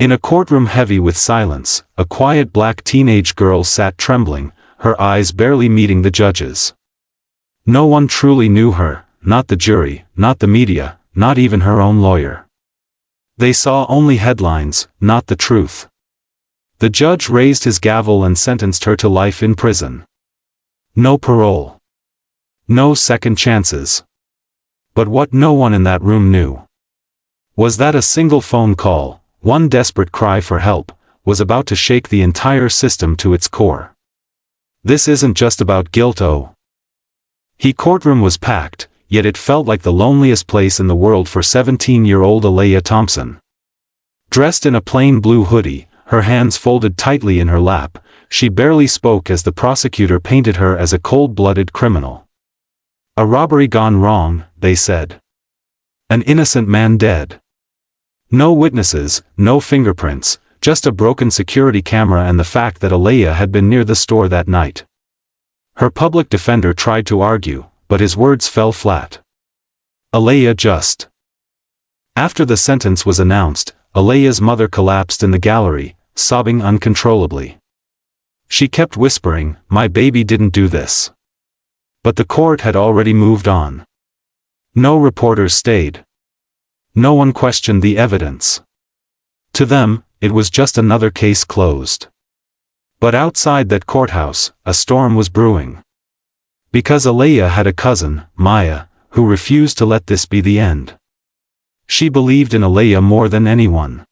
In a courtroom heavy with silence, a quiet black teenage girl sat trembling, her eyes barely meeting the judge's. No one truly knew her, not the jury, not the media, not even her own lawyer. They saw only headlines, not the truth. The judge raised his gavel and sentenced her to life in prison. No parole. No second chances. But what no one in that room knew was that a single phone call, one desperate cry for help, was about to shake the entire system to its core. This isn't just about guilt. The courtroom was packed, yet it felt like the loneliest place in the world for 17-year-old Aaliyah Thompson. Dressed in a plain blue hoodie, her hands folded tightly in her lap, she barely spoke as the prosecutor painted her as a cold-blooded criminal. A robbery gone wrong, they said. An innocent man dead. No witnesses, no fingerprints, just a broken security camera and the fact that Aaliyah had been near the store that night. Her public defender tried to argue, but his words fell flat. Aaliyah just. After the sentence was announced, Aaliyah's mother collapsed in the gallery, sobbing uncontrollably. She kept whispering, "My baby didn't do this." But the court had already moved on. No reporters stayed. No one questioned the evidence. To them, it was just another case closed. But outside that courthouse, a storm was brewing. Because Aaliyah had a cousin, Maya, who refused to let this be the end. She believed in Aaliyah more than anyone.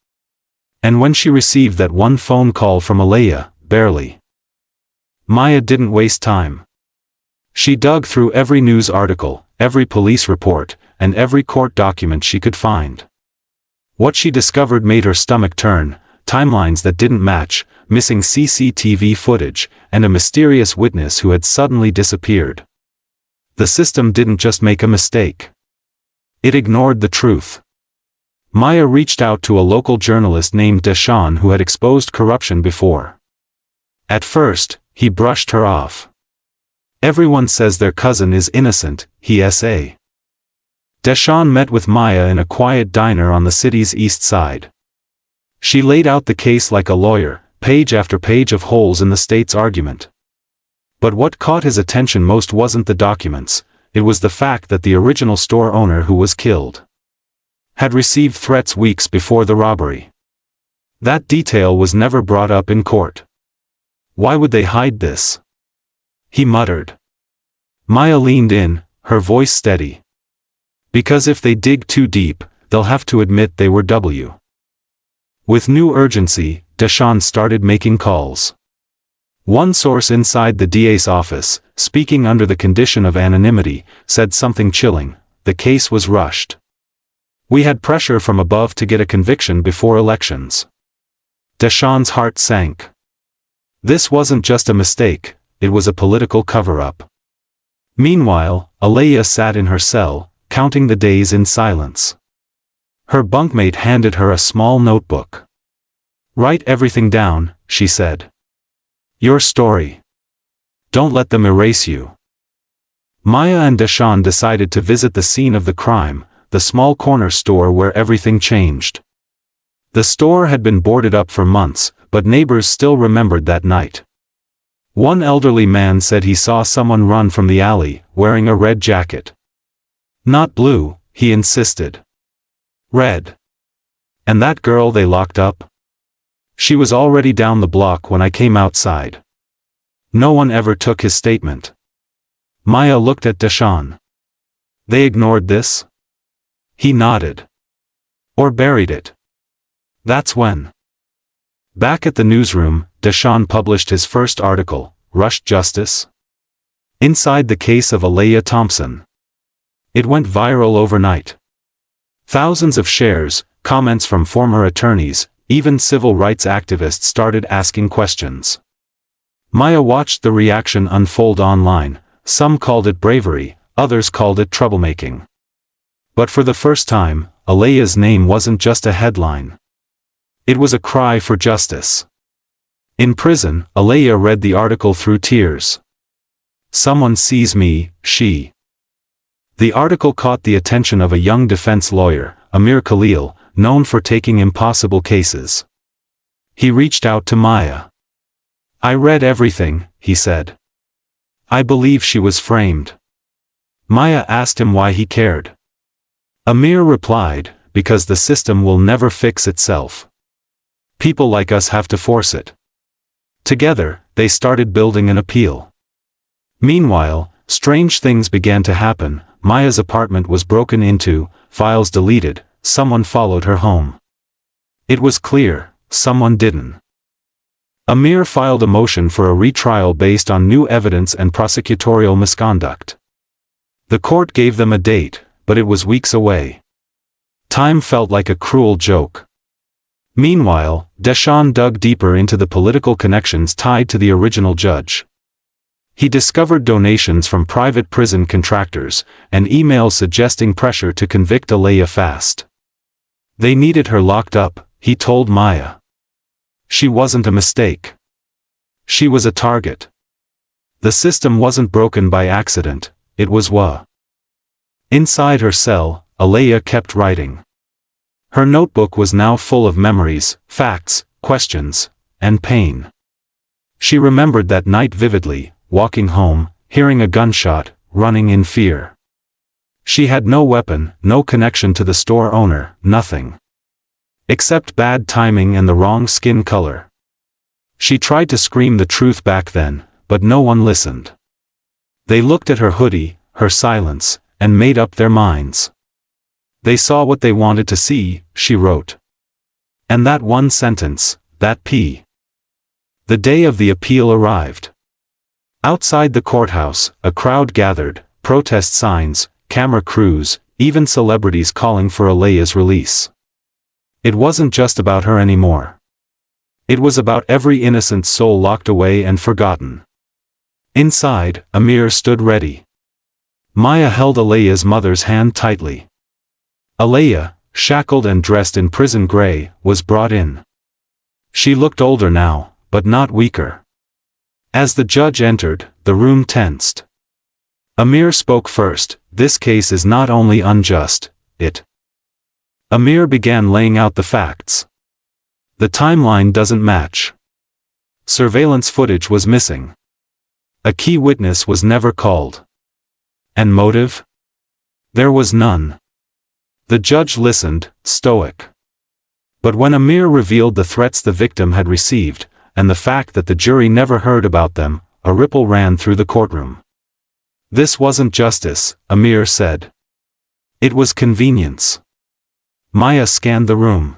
And when she received that one phone call from Aaliyah, barely. Maya didn't waste time. She dug through every news article, every police report, and every court document she could find. What she discovered made her stomach turn: timelines that didn't match, missing CCTV footage, and a mysterious witness who had suddenly disappeared. The system didn't just make a mistake. It ignored the truth. Maya reached out to a local journalist named Deshawn who had exposed corruption before. At first, he brushed her off. "Everyone says their cousin is innocent," he said. Deshawn met with Maya in a quiet diner on the city's east side. She laid out the case like a lawyer, page after page of holes in the state's argument. But what caught his attention most wasn't the documents, it was the fact that the original store owner who was killed had received threats weeks before the robbery. That detail was never brought up in court. Why would they hide this? He muttered. Maya leaned in, her voice steady. Because if they dig too deep, they'll have to admit they were W. With new urgency, Deshawn started making calls. One source inside the DA's office, speaking under the condition of anonymity, said something chilling: the case was rushed. We had pressure from above to get a conviction before elections. Deshawn's heart sank. This wasn't just a mistake, it was a political cover-up. Meanwhile, Aaliyah sat in her cell, counting the days in silence. Her bunkmate handed her a small notebook. "Write everything down," she said. "Your story. Don't let them erase you." Maya and Deshawn decided to visit the scene of the crime, the small corner store where everything changed. The store had been boarded up for months, but neighbors still remembered that night. One elderly man said he saw someone run from the alley, wearing a red jacket. "Not blue," he insisted. "Red. And that girl they locked up? She was already down the block when I came outside." No one ever took his statement. Maya looked at Deshawn. "They ignored this?" He nodded. "Or buried it." That's when. Back at the newsroom, Deshawn published his first article, "Rushed Justice?" Inside the case of Aaliyah Thompson. It went viral overnight. Thousands of shares, comments from former attorneys, even civil rights activists started asking questions. Maya watched the reaction unfold online. Some called it bravery, others called it troublemaking. But for the first time, Aaliyah's name wasn't just a headline. It was a cry for justice. In prison, Aaliyah read the article through tears. "Someone sees me," she. The article caught the attention of a young defense lawyer, Amir Khalil, known for taking impossible cases. He reached out to Maya. "I read everything," he said. "I believe she was framed." Maya asked him why he cared. Amir replied, "Because the system will never fix itself. People like us have to force it." Together, they started building an appeal. Meanwhile, strange things began to happen. Maya's apartment was broken into, files deleted, someone followed her home. It was clear, someone didn't. Amir filed a motion for a retrial based on new evidence and prosecutorial misconduct. The court gave them a date, but it was weeks away. Time felt like a cruel joke. Meanwhile, Deshawn dug deeper into the political connections tied to the original judge. He discovered donations from private prison contractors, and emails suggesting pressure to convict Alea fast. They needed her locked up, he told Maya. She wasn't a mistake. She was a target. The system wasn't broken by accident, it was wa. Inside her cell, Alea kept writing. Her notebook was now full of memories, facts, questions, and pain. She remembered that night vividly, walking home, hearing a gunshot, running in fear. She had no weapon, no connection to the store owner, nothing. Except bad timing and the wrong skin color. She tried to scream the truth back then, but no one listened. They looked at her hoodie, her silence, and made up their minds. They saw what they wanted to see, she wrote. And that one sentence, that P. The day of the appeal arrived. Outside the courthouse, a crowd gathered, protest signs, camera crews, even celebrities calling for Alea's release. It wasn't just about her anymore. It was about every innocent soul locked away and forgotten. Inside, Amir stood ready. Maya held Alea's mother's hand tightly. Alea, shackled and dressed in prison gray, was brought in. She looked older now, but not weaker. As the judge entered, the room tensed. Amir spoke first. "This case is not only unjust, it..." Amir began laying out the facts. The timeline doesn't match. Surveillance footage was missing. A key witness was never called. And motive? There was none. The judge listened, stoic. But when Amir revealed the threats the victim had received, and the fact that the jury never heard about them, a ripple ran through the courtroom. This wasn't justice, Amir said. It was convenience. Maya scanned the room.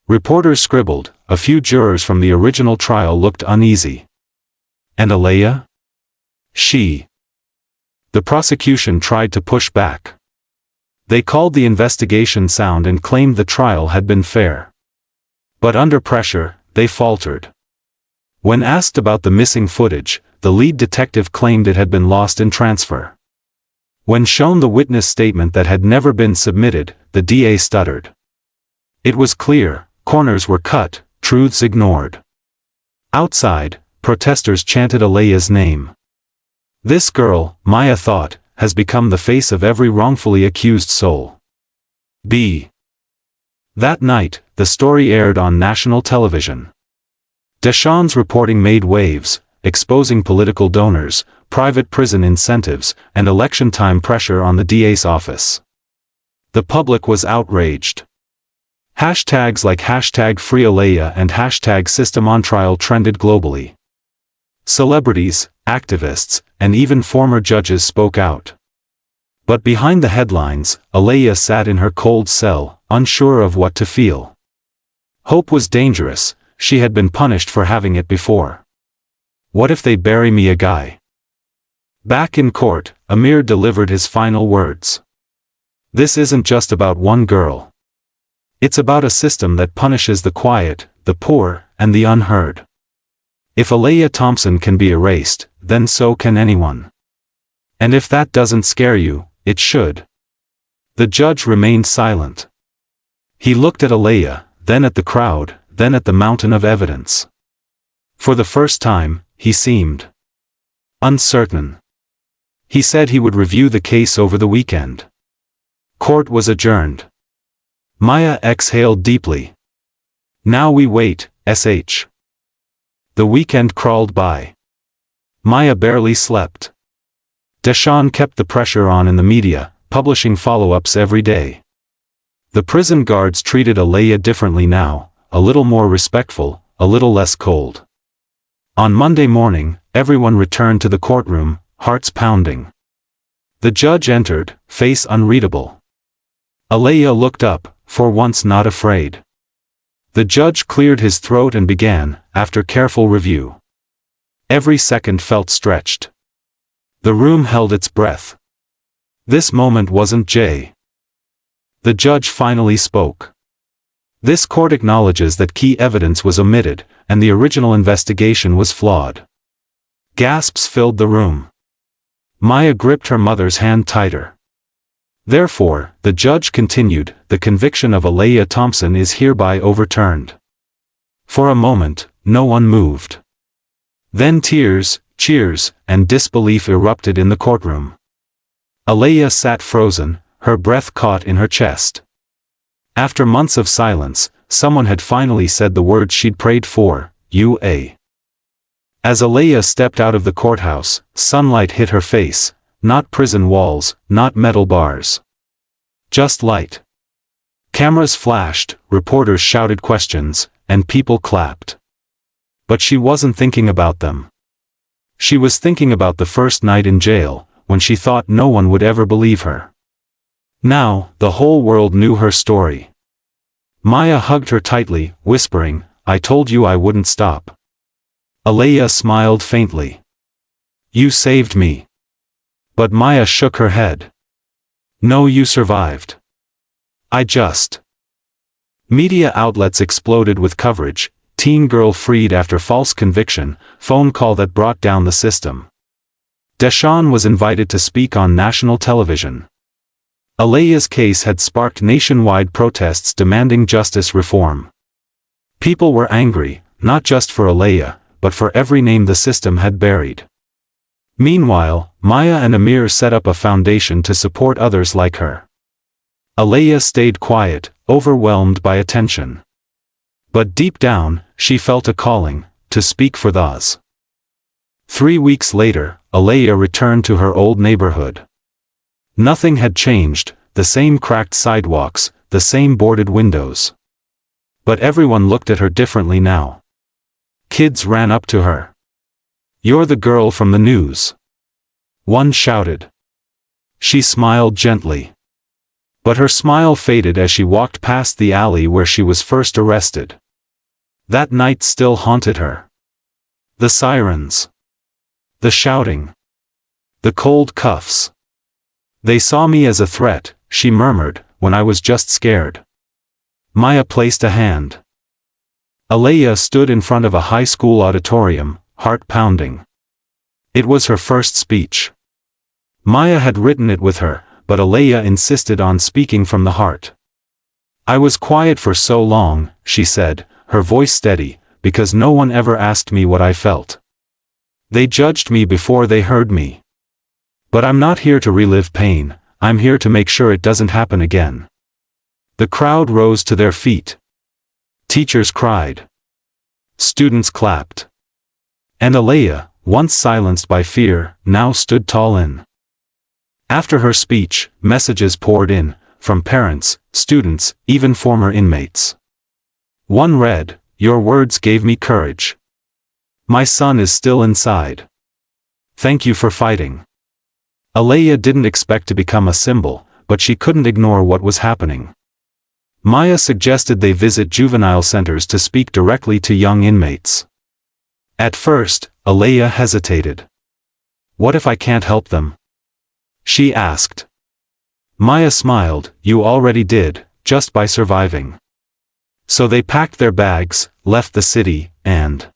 Reporters scribbled, a few jurors from the original trial looked uneasy. And Alea? She. The prosecution tried to push back. They called the investigation sound and claimed the trial had been fair. But under pressure, they faltered. When asked about the missing footage, the lead detective claimed it had been lost in transfer. When shown the witness statement that had never been submitted, the DA stuttered. It was clear, corners were cut, truths ignored. Outside, protesters chanted Alea's name. This girl, Maya thought, has become the face of every wrongfully accused soul. B. That night, the story aired on national television. Deshawn's reporting made waves, exposing political donors, private prison incentives, and election-time pressure on the DA's office. The public was outraged. Hashtags like #FreeAlea and #SystemOnTrial trended globally. Celebrities, activists, and even former judges spoke out. But behind the headlines, Alea sat in her cold cell, unsure of what to feel. Hope was dangerous. She had been punished for having it before. What if they bury me a guy? Back in court, Amir delivered his final words. This isn't just about one girl. It's about a system that punishes the quiet, the poor, and the unheard. If Alea Thompson can be erased, then so can anyone. And if that doesn't scare you, it should. The judge remained silent. He looked at Alea, then at the crowd, then at the mountain of evidence. For the first time, he seemed uncertain. He said he would review the case over the weekend. Court was adjourned. Maya exhaled deeply. Now we wait, sh. The weekend crawled by. Maya barely slept. Deshawn kept the pressure on in the media, publishing follow-ups every day. The prison guards treated Alea differently now, a little more respectful, a little less cold. On Monday morning, everyone returned to the courtroom, hearts pounding. The judge entered, face unreadable. Alea looked up, for once not afraid. The judge cleared his throat and began, after careful review. Every second felt stretched. The room held its breath. This moment wasn't Jay. The judge finally spoke. This court acknowledges that key evidence was omitted, and the original investigation was flawed. Gasps filled the room. Maya gripped her mother's hand tighter. Therefore, the judge continued, the conviction of Alea Thompson is hereby overturned. For a moment, no one moved. Then tears, cheers, and disbelief erupted in the courtroom. Alea sat frozen, her breath caught in her chest. After months of silence, someone had finally said the words she'd prayed for, "U.A." As Alea stepped out of the courthouse, sunlight hit her face, not prison walls, not metal bars. Just light. Cameras flashed, reporters shouted questions, and people clapped. But she wasn't thinking about them. She was thinking about the first night in jail, when she thought no one would ever believe her. Now, the whole world knew her story. Maya hugged her tightly, whispering, "I told you I wouldn't stop." Alea smiled faintly. "You saved me." But Maya shook her head. "No, you survived. I just." Media outlets exploded with coverage, teen girl freed after false conviction, phone call that brought down the system. Deshawn was invited to speak on national television. Alea's case had sparked nationwide protests demanding justice reform. People were angry, not just for Alea, but for every name the system had buried. Meanwhile, Maya and Amir set up a foundation to support others like her. Alea stayed quiet, overwhelmed by attention. But deep down, she felt a calling, to speak for those. 3 weeks later, Alea returned to her old neighborhood. Nothing had changed, the same cracked sidewalks, the same boarded windows. But everyone looked at her differently now. Kids ran up to her. "You're the girl from the news." One shouted. She smiled gently. But her smile faded as she walked past the alley where she was first arrested. That night still haunted her. The sirens. The shouting. The cold cuffs. "They saw me as a threat," she murmured, "when I was just scared." Maya placed a hand. Alea stood in front of a high school auditorium, heart pounding. It was her first speech. Maya had written it with her, but Alea insisted on speaking from the heart. "I was quiet for so long," she said, her voice steady, "because no one ever asked me what I felt. They judged me before they heard me. But I'm not here to relive pain, I'm here to make sure it doesn't happen again." The crowd rose to their feet. Teachers cried. Students clapped. And Alea, once silenced by fear, now stood tall in. After her speech, messages poured in, from parents, students, even former inmates. One read, "Your words gave me courage. My son is still inside. Thank you for fighting." Alea didn't expect to become a symbol, but she couldn't ignore what was happening. Maya suggested they visit juvenile centers to speak directly to young inmates. At first, Alea hesitated. "What if I can't help them?" she asked. Maya smiled, "You already did, just by surviving." So they packed their bags, left the city, and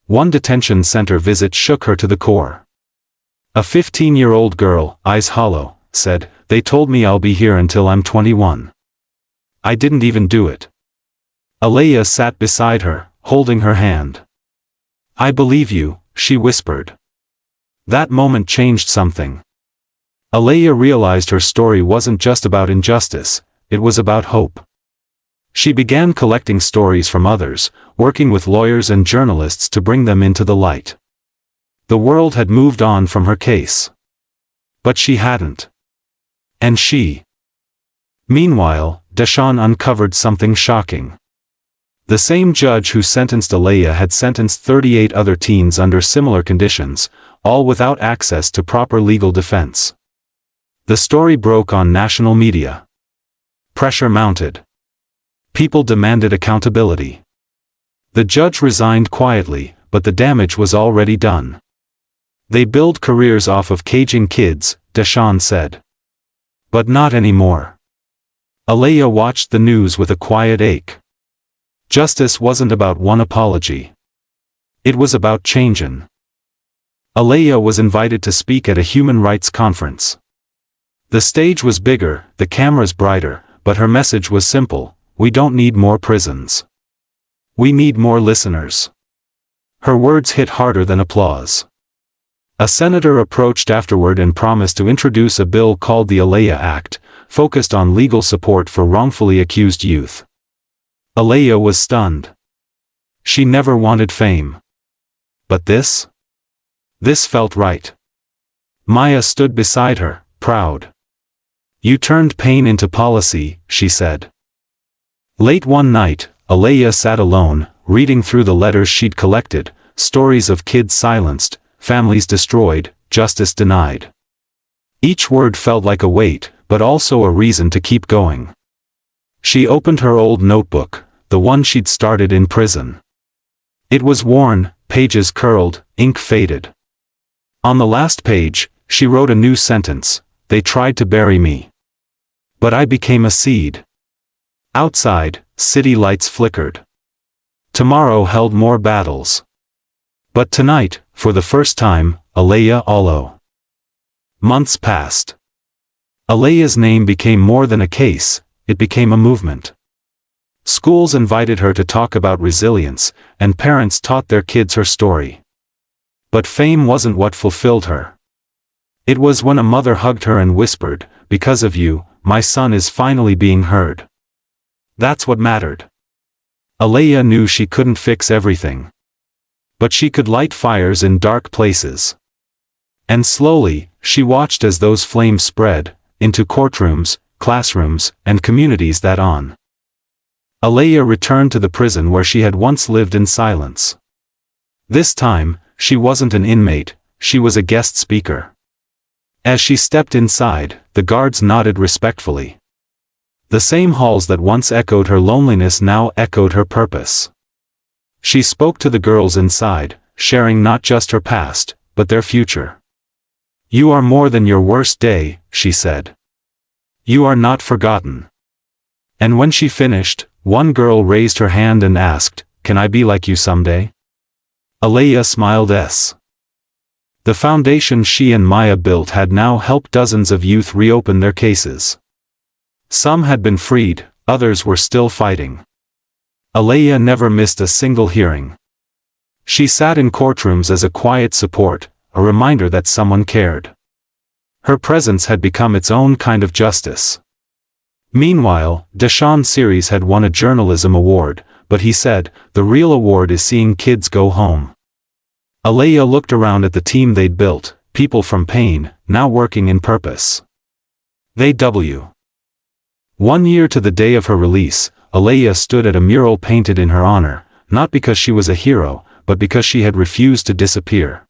one detention center visit shook her to the core. A 15-year-old girl, eyes hollow, said, "They told me I'll be here until I'm 21. I didn't even do it." Alea sat beside her, holding her hand. "I believe you," she whispered. That moment changed something. Alea realized her story wasn't just about injustice, it was about hope. She began collecting stories from others, working with lawyers and journalists to bring them into the light. The world had moved on from her case. But she hadn't. And she. Meanwhile, Deshawn uncovered something shocking. The same judge who sentenced Alea had sentenced 38 other teens under similar conditions, all without access to proper legal defense. The story broke on national media. Pressure mounted. People demanded accountability. The judge resigned quietly, but the damage was already done. They build careers off of caging kids, Deshawn said. But not anymore. Alea watched the news with a quiet ache. Justice wasn't about one apology. It was about changing. Alea was invited to speak at a human rights conference. The stage was bigger, the cameras brighter, but her message was simple: we don't need more prisons. We need more listeners. Her words hit harder than applause. A senator approached afterward and promised to introduce a bill called the Alea Act, focused on legal support for wrongfully accused youth. Alea was stunned. She never wanted fame. But this? This felt right. Maya stood beside her, proud. You turned pain into policy, she said. Late one night, Alea sat alone, reading through the letters she'd collected, stories of kids silenced, families destroyed, justice denied. Each word felt like a weight, but also a reason to keep going. She opened her old notebook, the one she'd started in prison. It was worn, pages curled, ink faded. On the last page, she wrote a new sentence: they tried to bury me. But I became a seed. Outside, city lights flickered. Tomorrow held more battles. But tonight, for the first time, Alea Olo. Months passed. Alea's name became more than a case, it became a movement. Schools invited her to talk about resilience, and parents taught their kids her story. But fame wasn't what fulfilled her. It was when a mother hugged her and whispered, "Because of you, my son is finally being heard." That's what mattered. Alea knew she couldn't fix everything. But she could light fires in dark places. And slowly, she watched as those flames spread, into courtrooms, classrooms, and communities that on. Alea returned to the prison where she had once lived in silence. This time, she wasn't an inmate, she was a guest speaker. As she stepped inside, the guards nodded respectfully. The same halls that once echoed her loneliness now echoed her purpose. She spoke to the girls inside, sharing not just her past, but their future. You are more than your worst day, she said. You are not forgotten. And when she finished, one girl raised her hand and asked, "Can I be like you someday?" Alea smiled. The foundation she and Maya built had now helped dozens of youth reopen their cases. Some had been freed, others were still fighting. Alea never missed a single hearing. She sat in courtrooms as a quiet support, a reminder that someone cared. Her presence had become its own kind of justice. Meanwhile, Deshawn's series had won a journalism award, but he said, the real award is seeing kids go home. Alea looked around at the team they'd built, people from pain, now working in purpose. They 1 year to the day of her release, Alea stood at a mural painted in her honor, not because she was a hero, but because she had refused to disappear.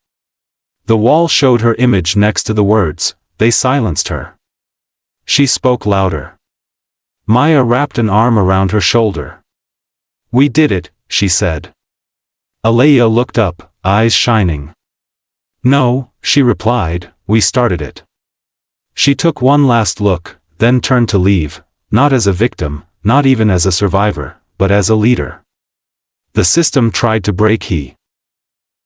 The wall showed her image next to the words, "They silenced her." She spoke louder. Maya wrapped an arm around her shoulder. "We did it," she said. Alea looked up, eyes shining. "No," she replied, "we started it." She took one last look, then turned to leave, not as a victim, not even as a survivor, but as a leader. The system tried to break her.